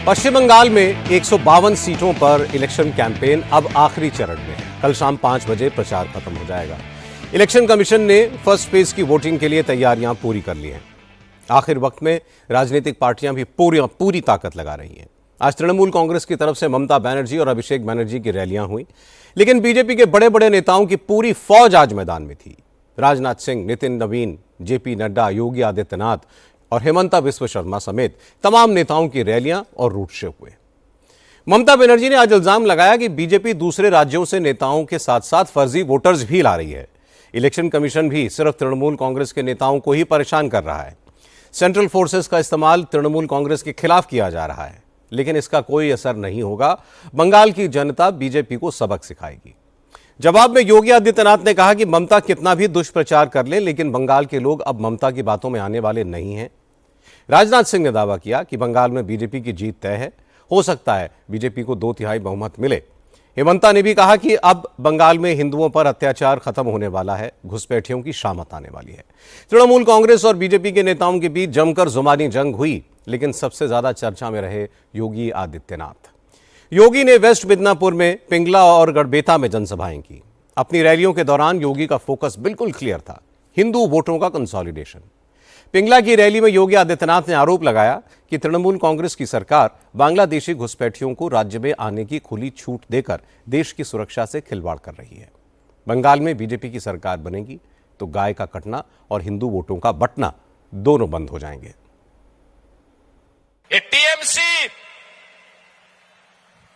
पश्चिम बंगाल में 152 सीटों पर इलेक्शन कैंपेन अब आखिरी चरण में है। कल शाम 5 बजे प्रचार खत्म हो जाएगा। इलेक्शन कमीशन ने फर्स्ट फेज की वोटिंग के लिए तैयारियां पूरी कर ली हैं। आखिर वक्त में राजनीतिक पार्टियां भी पूरी ताकत लगा रही हैं। आज तृणमूल कांग्रेस की तरफ से ममता बनर्जी और अभिषेक बनर्जी की रैलियां हुई, लेकिन बीजेपी के बड़े बड़े नेताओं की पूरी फौज आज मैदान में थी। राजनाथ सिंह, नितिन नवीन, जेपी नड्डा, योगी आदित्यनाथ और हेमंता बिस्वा शर्मा समेत तमाम नेताओं की रैलियां और रूट शो हुए। ममता बनर्जी ने आज इल्जाम लगाया कि बीजेपी दूसरे राज्यों से नेताओं के साथ साथ फर्जी वोटर्स भी ला रही है। इलेक्शन कमीशन भी सिर्फ तृणमूल कांग्रेस के नेताओं को ही परेशान कर रहा है। सेंट्रल फोर्सेस का इस्तेमाल तृणमूल कांग्रेस के खिलाफ किया जा रहा है, लेकिन इसका कोई असर नहीं होगा। बंगाल की जनता बीजेपी को सबक सिखाएगी। जवाब में योगी आदित्यनाथ ने कहा कि ममता कितना भी दुष्प्रचार कर ले, लेकिन बंगाल के लोग अब ममता की बातों में आने वाले नहीं हैं। राजनाथ सिंह ने दावा किया कि बंगाल में बीजेपी की जीत तय है। हो सकता है बीजेपी को 2/3 बहुमत मिले। हेमंता ने भी कहा कि अब बंगाल में हिंदुओं पर अत्याचार खत्म होने वाला है, घुसपैठियों की शामत आने वाली है। तृणमूल कांग्रेस और बीजेपी के नेताओं के बीच जमकर जुबानी जंग हुई, लेकिन सबसे ज्यादा चर्चा में रहे योगी आदित्यनाथ। योगी ने वेस्ट मिदनापुर में, पिंगला और गढ़बेता में जनसभाएं की। अपनी रैलियों के दौरान योगी का फोकस बिल्कुल क्लियर था, हिंदू वोटों का कंसोलिडेशन। पिंगला की रैली में योगी आदित्यनाथ ने आरोप लगाया कि तृणमूल कांग्रेस की सरकार बांग्लादेशी घुसपैठियों को राज्य में आने की खुली छूट देकर देश की सुरक्षा से खिलवाड़ कर रही है। बंगाल में बीजेपी की सरकार बनेगी तो गाय का कटना और हिंदू वोटों का बंटना दोनों बंद हो जाएंगे। टीएमसी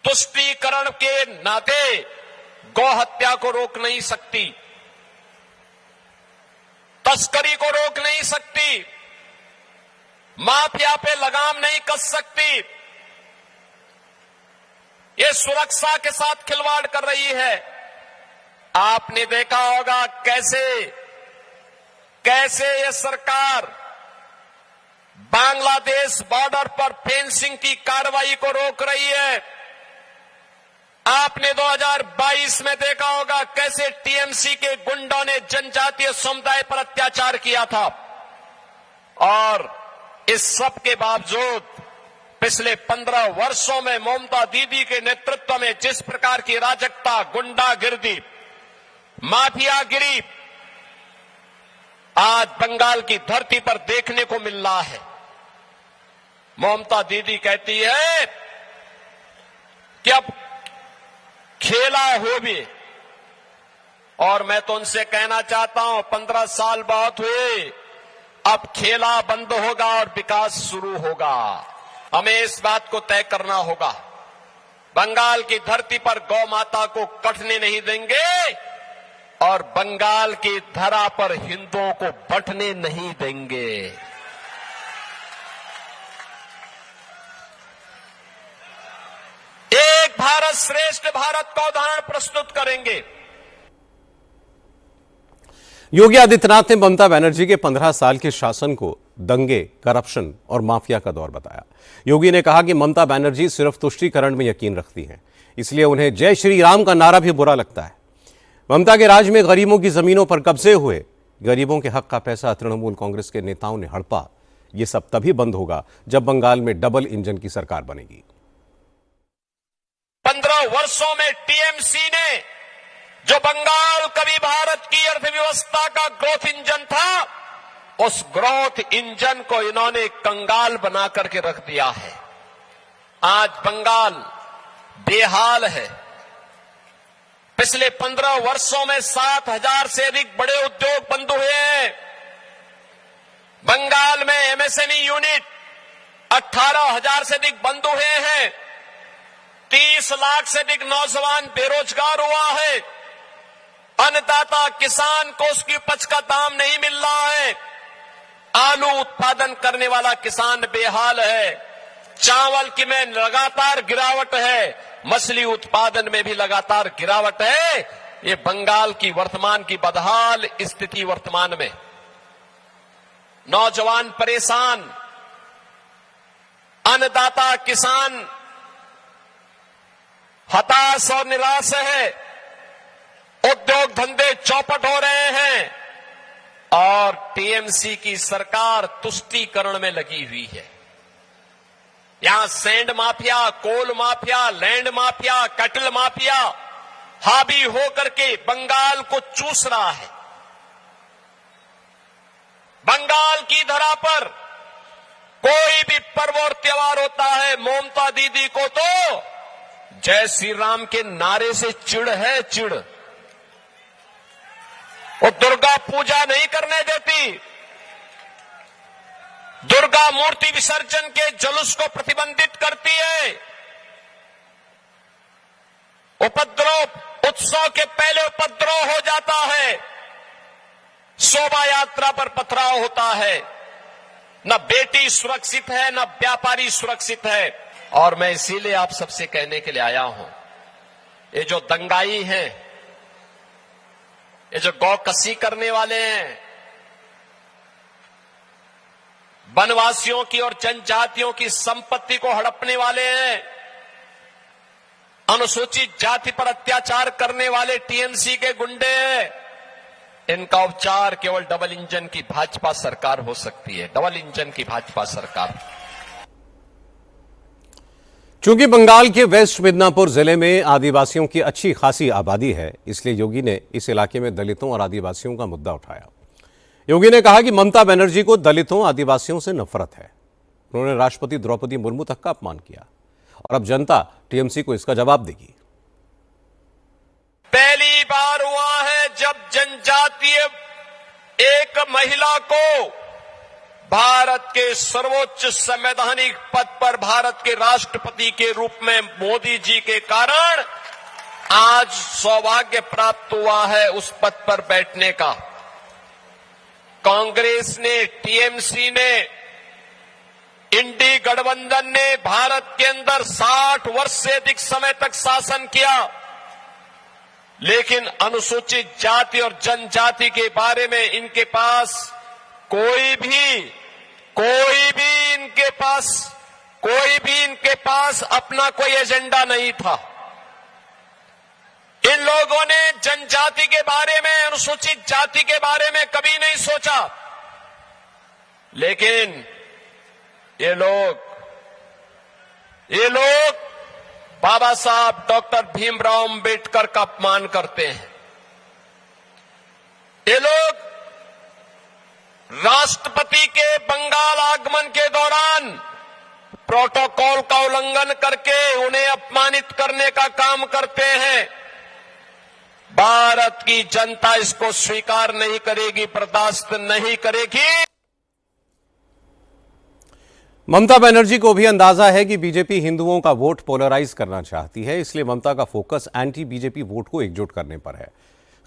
तुष्टीकरण के नाते गौ हत्या को रोक नहीं सकती, तस्करी को रोक नहीं सकती, माफिया पे लगाम नहीं कस सकती। ये सुरक्षा के साथ खिलवाड़ कर रही है। आपने देखा होगा कैसे ये सरकार बांग्लादेश बॉर्डर पर फेंसिंग की कार्रवाई को रोक रही है। आपने 2022 में देखा होगा कैसे टीएमसी के गुंडों ने जनजातीय समुदाय पर अत्याचार किया था, और इस सब के बावजूद पिछले 15 वर्षों में ममता दीदी के नेतृत्व में जिस प्रकार की अराजकता, गुंडागिर्दी, माफियागिरी आज बंगाल की धरती पर देखने को मिल रहा है। ममता दीदी कहती है कि अब खेला हो भी, और मैं तो उनसे कहना चाहता हूं 15 साल बहुत हुए, अब खेला बंद होगा और विकास शुरू होगा। हमें इस बात को तय करना होगा। बंगाल की धरती पर गौ माता को कटने नहीं देंगे और बंगाल की धरा पर हिंदुओं को बंटने नहीं देंगे। एक भारत श्रेष्ठ भारत का उदाहरण प्रस्तुत करेंगे। योगी आदित्यनाथ ने ममता बनर्जी के 15 साल के शासन को दंगे, करप्शन और माफिया का दौर बताया। योगी ने कहा कि ममता बनर्जी सिर्फ तुष्टीकरण में यकीन रखती हैं, इसलिए उन्हें जय श्री राम का नारा भी बुरा लगता है। ममता के राज में गरीबों की जमीनों पर कब्जे हुए, गरीबों के हक का पैसा तृणमूल कांग्रेस के नेताओं ने हड़पा। यह सब तभी बंद होगा जब बंगाल में डबल इंजन की सरकार बनेगी। 15 वर्षों में टीएमसी ने जो बंगाल कभी भारत की अर्थव्यवस्था का ग्रोथ इंजन था, उस ग्रोथ इंजन को इन्होंने कंगाल बना करके रख दिया है। आज बंगाल बेहाल है। पिछले 15 वर्षों में 7,000 से अधिक बड़े उद्योग बंद हुए हैं। बंगाल में एमएसएमई यूनिट 18,000 से अधिक बंद हुए हैं। 30 लाख से अधिक नौजवान बेरोजगार हुआ है। अन्नदाता किसान को उसकी उपज का दाम नहीं मिल रहा है। आलू उत्पादन करने वाला किसान बेहाल है। चावल की में लगातार गिरावट है। मछली उत्पादन में भी लगातार गिरावट है। ये बंगाल की वर्तमान की बदहाल स्थिति वर्तमान में, नौजवान परेशान, अन्नदाता किसान हताश और निराश है। उद्योग धंधे चौपट हो रहे हैं और टीएमसी की सरकार तुष्टीकरण में लगी हुई है। यहां सैंड माफिया, कोल माफिया, लैंड माफिया, कटल माफिया हावी होकर के बंगाल को चूस रहा है। बंगाल की धरा पर कोई भी पर्व और त्योहार होता है, ममता दीदी को तो जय श्री राम के नारे से चिढ़ है, चिढ़। वो दुर्गा पूजा नहीं करने देती, दुर्गा मूर्ति विसर्जन के जुलूस को प्रतिबंधित करती है। उपद्रव, उत्सव के पहले उपद्रव हो जाता है, शोभा यात्रा पर पथराव होता है, न बेटी सुरक्षित है, न व्यापारी सुरक्षित है। और मैं इसीलिए आप सबसे कहने के लिए आया हूं, ये जो दंगाई हैं, ये जो गौ कसी करने वाले हैं, वनवासियों की और जनजातियों की संपत्ति को हड़पने वाले हैं, अनुसूचित जाति पर अत्याचार करने वाले टीएमसी के गुंडे हैं, इनका उपचार केवल डबल इंजन की भाजपा सरकार हो सकती है, डबल इंजन की भाजपा सरकार। चूंकि बंगाल के वेस्ट मिदनापुर जिले में आदिवासियों की अच्छी खासी आबादी है, इसलिए योगी ने इस इलाके में दलितों और आदिवासियों का मुद्दा उठाया। योगी ने कहा कि ममता बनर्जी को दलितों आदिवासियों से नफरत है। उन्होंने राष्ट्रपति द्रौपदी मुर्मू तक का अपमान किया और अब जनता टीएमसी को इसका जवाब देगी। पहली बार हुआ है जब जनजातीय एक महिला को भारत के सर्वोच्च संवैधानिक पद पर भारत के राष्ट्रपति के रूप में मोदी जी के कारण आज सौभाग्य प्राप्त हुआ है उस पद पर बैठने का। कांग्रेस ने, टीएमसी ने, इंडी गठबंधन ने भारत के अंदर 60 वर्ष से अधिक समय तक शासन किया, लेकिन अनुसूचित जाति और जनजाति के बारे में इनके पास कोई भी इनके पास अपना कोई एजेंडा नहीं था। इन लोगों ने जनजाति के बारे में, अनुसूचित जाति के बारे में कभी नहीं सोचा, लेकिन ये लोग बाबा साहब डॉक्टर भीमराव अंबेडकर का अपमान करते हैं। ये लोग राष्ट्रपति के बंगाल आगमन के दौरान प्रोटोकॉल का उल्लंघन करके उन्हें अपमानित करने का काम करते हैं। भारत की जनता इसको स्वीकार नहीं करेगी, बर्दाश्त नहीं करेगी। ममता बनर्जी को भी अंदाजा है कि बीजेपी हिंदुओं का वोट पोलराइज करना चाहती है, इसलिए ममता का फोकस एंटी बीजेपी वोट को एकजुट करने पर है।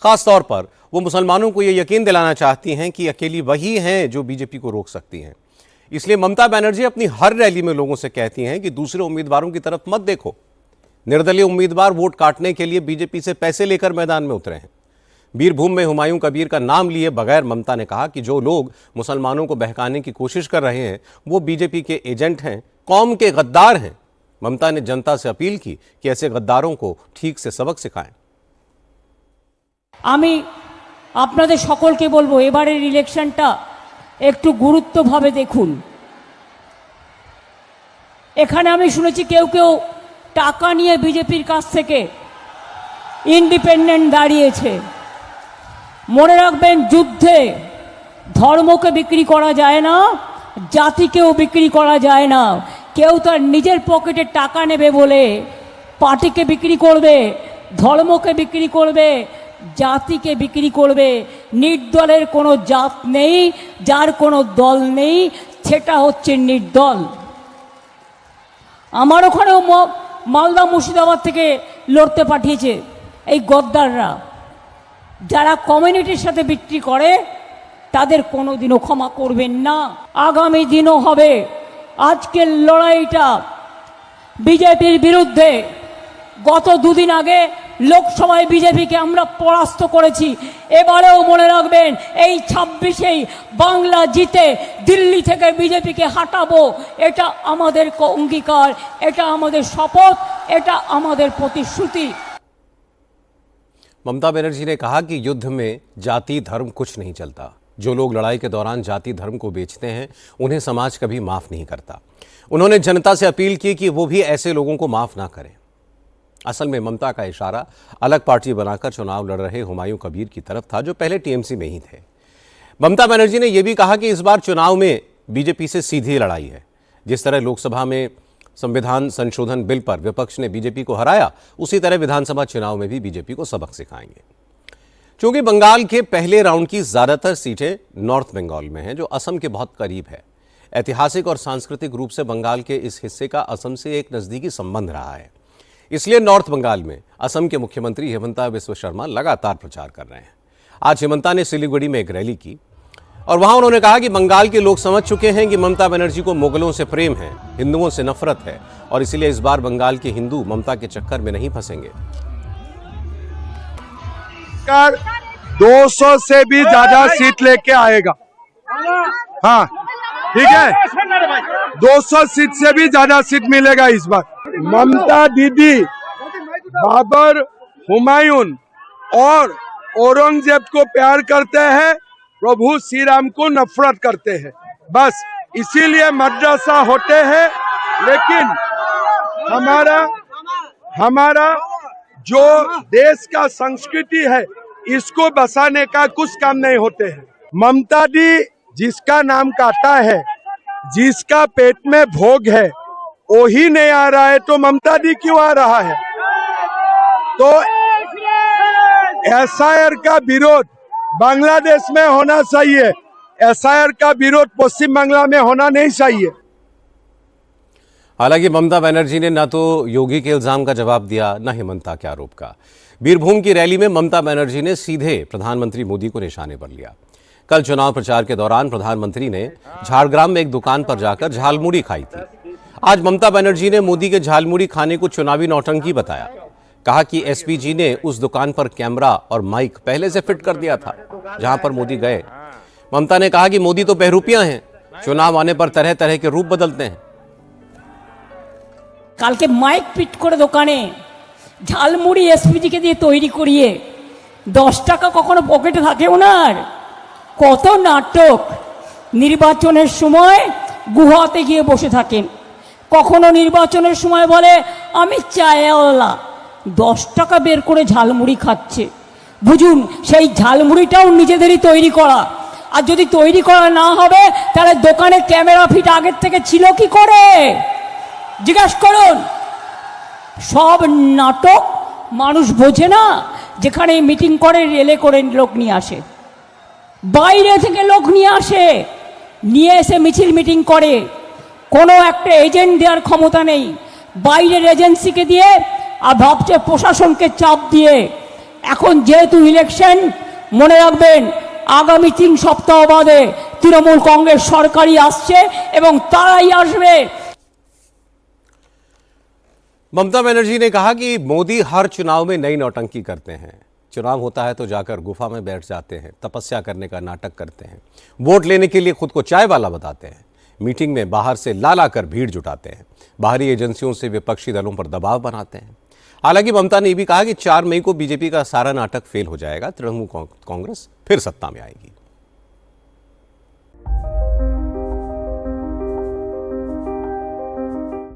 खासतौर पर वो मुसलमानों को यह यकीन दिलाना चाहती हैं कि अकेली वही हैं जो बीजेपी को रोक सकती हैं। इसलिए ममता बनर्जी अपनी हर रैली में लोगों से कहती हैं कि दूसरे उम्मीदवारों की तरफ मत देखो। निर्दलीय उम्मीदवार वोट काटने के लिए बीजेपी से पैसे लेकर मैदान में उतरे हैं। बीरभूम में हुमायूं कबीर का नाम लिए बगैर ममता ने कहा कि जो लोग मुसलमानों को बहकाने की कोशिश कर रहे हैं वो बीजेपी के एजेंट हैं, कौम के गद्दार हैं। ममता ने जनता से अपील की कि ऐसे गद्दारों को ठीक से सबक सिखाएं। আমি আপনাদের সকলকে বলবো এবারের ইলেকশনটা একটু গুরুত্বভাবে দেখুন। এখানে আমি শুনেছি কেউ কেউ টাকা নিয়ে বিজেপির কাছ থেকে ইন্ডিপেন্ডেন্ট দাঁড়িয়েছে। মনে রাখবেন, যুদ্ধে ধর্মকে বিক্রি করা যায় না, জাতিকেও বিক্রি করা যায় না। কেউ তার নিজের পকেটে টাকা নেবে বলে পার্টিকে বিক্রি করবে, ধর্মকে বিক্রি করবে, জাতিকে বিক্রি করবে। নির্দলের কোনো জাত নেই, যার কোনো দল নেই, সেটা হচ্ছে নির্দল। আমার ওখানেও মালদা মুর্শিদাবাদ থেকে লড়তে পাঠিয়েছে এই গদ্দাররা। যারা কমিউনিটির সাথে বিক্রি করে তাদের কোনোদিনও ক্ষমা করবেন না। আগামী দিনও হবে। আজকের লড়াইটা বিজেপির বিরুদ্ধে। গত দুদিন আগে লোকসভায় বিজেপিকে আমরা পরাস্ত করেছি। এবারেও মনে রাখবেন, এই 26-এই বাংলা জিতে দিল্লি থেকে বিজেপিকে হাঁটাবো। এটা আমাদের অঙ্গীকার, এটা আমাদের শপথ, এটা আমাদের প্রতিশ্রুতি। ममता बनर्जी ने कहा कि युद्ध में जाति धर्म कुछ नहीं चलता। जो लोग लड़ाई के दौरान जाति धर्म को बेचते हैं उन्हें समाज कभी माफ नहीं करता। उन्होंने जनता से अपील की कि वो भी ऐसे लोगों को माफ ना करें। असल में ममता का इशारा अलग पार्टी बनाकर चुनाव लड़ रहे हुमायूं कबीर की तरफ था, जो पहले टीएमसी में ही थे। ममता बनर्जी ने यह भी कहा कि इस बार चुनाव में बीजेपी से सीधी लड़ाई है। जिस तरह लोकसभा में संविधान संशोधन बिल पर विपक्ष ने बीजेपी को हराया, उसी तरह विधानसभा चुनाव में भी बीजेपी को सबक सिखाएंगे। क्योंकि बंगाल के पहले राउंड की ज्यादातर सीटें नॉर्थ बंगाल में हैं, जो असम के बहुत करीब है। ऐतिहासिक और सांस्कृतिक रूप से बंगाल के इस हिस्से का असम से एक नजदीकी संबंध रहा है। इसलिए नॉर्थ बंगाल में असम के मुख्यमंत्री हेमंता बिस्वा शर्मा लगातार प्रचार कर रहे हैं। आज हेमंता ने सिलीगुड़ी में एक रैली की और वहां उन्होंने कहा कि बंगाल के लोग समझ चुके हैं कि ममता बनर्जी को मुगलों से प्रेम है, हिंदुओं से नफरत है, और इसलिए इस बार बंगाल के हिंदू ममता के चक्कर में नहीं फंसेंगे। 200 से भी ज्यादा सीट लेके आएगा। हाँ ठीक है, 200 सीट से भी ज्यादा सीट मिलेगा इस बार। ममता दीदी बाबर, हुमायूं और औरंगजेब को प्यार करते हैं, प्रभु श्री राम को नफरत करते हैं, बस इसीलिए मदरसा होते हैं। लेकिन हमारा जो देश का संस्कृति है, इसको बसाने का कुछ काम नहीं होते हैं। ममता दी जिसका नाम काटा है, जिसका पेट में भोग है, वो ही नहीं आ रहा है, तो ममता दी क्यों आ रहा है? तो एसआईआर का विरोध बांग्लादेश में होना चाहिए, एसआईआर का विरोध पश्चिम बांग्ला में होना नहीं चाहिए। हालांकि ममता बनर्जी ने न तो योगी के इल्जाम का जवाब दिया, न हेमंता के आरोप का। बीरभूम की रैली में ममता बनर्जी ने सीधे प्रधानमंत्री मोदी को निशाने पर लिया। कल चुनाव प्रचार के दौरान प्रधानमंत्री ने झारग्राम में एक दुकान पर जाकर झालमुड़ी खाई थी। आज ममता बनर्जी ने मोदी के झालमुड़ी खाने को चुनावी नौटंकी बताया। कहा कि एसपीजी ने उस दुकान पर कैमरा और माइक पहले से फिट कर दिया था जहां पर मोदी गए। ममता ने कहा कि मोदी तो बहरूपियां हैं, चुनाव आने पर तरह तरह के रूप बदलते हैं। কালকে মাইক ফিট করে দোকানে ঝালমুড়ি এসপিজিকে দিয়ে তৈরি করিয়ে 10 টাকা কখনো পকেটে থাকে ওনার? কত নাটক! নির্বাচনের সময় গুহাতে গিয়ে বসে থাকেন, কখনো নির্বাচনের সময় বলে আমি চায়ওয়ালা, 10 টাকা বের করে ঝালমুড়ি খাচ্ছে। বুঝুন, সেই ঝালমুড়িটাও নিজেদেরই তৈরি করা। আর যদি তৈরি করা না হবে তাহলে দোকানে ক্যামেরা ফিট আগের থেকে ছিল কি করে? জিজ্ঞাসা করুন। সব নাটক মানুষ বোঝে না। যেখানে মিটিং করে রেলে করে লোক নিয়ে আসে, বাইরে থেকে লোক নিয়ে আসে, নিয়ে এসে মিছিল মিটিং করে। কোনো একটা এজেন্ট দেওয়ার ক্ষমতা নেই, বাইরের এজেন্সিকে দিয়ে আর ভাবছে প্রশাসনকে চাপ দিয়ে। এখন যেহেতু ইলেকশন, মনে রাখবেন আগামী 3 সপ্তাহ বাদে তৃণমূল কংগ্রেস সরকারই আসছে এবং তারাই আসবে। ममता बनर्जी ने कहा कि मोदी हर चुनाव में नई नौटंकी करते हैं। चुनाव होता है तो जाकर गुफा में बैठ जाते हैं, तपस्या करने का नाटक करते हैं, वोट लेने के लिए खुद को चाय वाला बताते हैं, मीटिंग में बाहर से ला ला कर भीड़ जुटाते हैं, बाहरी एजेंसियों से विपक्षी दलों पर दबाव बनाते हैं। हालांकि ममता ने यह भी कहा कि 4 मई को बीजेपी का सारा नाटक फेल हो जाएगा, तृणमूल कांग्रेस फिर सत्ता में आएगी।